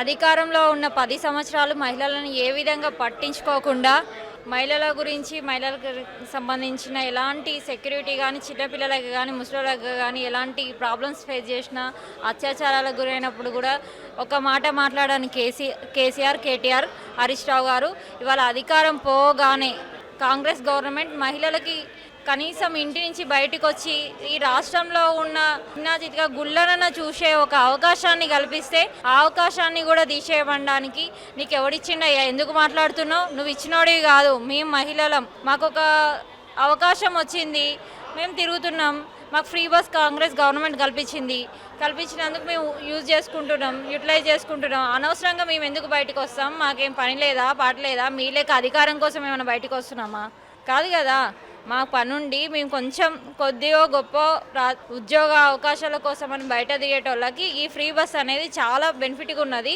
అధికారంలో ఉన్న 10 సంవత్సరాలు మహిళలను ఏ విధంగా పట్టించుకోకుండా, మహిళల గురించి, మహిళలకు సంబంధించిన ఎలాంటి సెక్యూరిటీ గానీ, చిన్నపిల్లలకి గానీ, ముసలోళ్ళకి గానీ ఎలాంటి ప్రాబ్లమ్స్ ఫేస్ చేసినా, అత్యాచారాలకు గురైనప్పుడు గూడా ఒక మాట మాట్లాడని కేసీఆర్, కేటీఆర్, హరీష్ రావు గారు ఇవాళ అధికారం పోగానే కాంగ్రెస్ గవర్నమెంట్ మహిళలకి కనీసం ఇంటి నుంచి బయటకొచ్చి ఈ రాష్ట్రంలో ఉన్న చిన్న చితక గుళ్ళనన్న చూసే ఒక అవకాశాన్ని కల్పిస్తే ఆ అవకాశాన్ని కూడా తీసేయడానికి నీకు ఎవడిచ్చిండయ్యా, ఎందుకు మాట్లాడుతున్నావు, నువ్వు ఇచ్చినోడివి కాదు, మేము మహిళలం, మాకు ఒక అవకాశం వచ్చింది, మేము తిరుగుతున్నాం, మాకు ఫ్రీ బస్ కాంగ్రెస్ గవర్నమెంట్ కల్పించినందుకు మేము యూటిలైజ్ చేసుకుంటున్నాం, అనవసరంగా మేము ఎందుకు బయటకు వస్తాం, మాకేం పని లేదా పాట లేదా, మీ లేక అధికారం కోసం ఏమైనా బయటకు వస్తున్నామా, కాదు కదా. మా పనుండి మేము కొంచెం కొద్దిగా గొప్ప ఉద్యోగ అవకాశాల కోసం అని బయట దిగేటోళ్ళకి ఈ ఫ్రీ బస్ అనేది చాలా బెనిఫిట్గా ఉన్నది.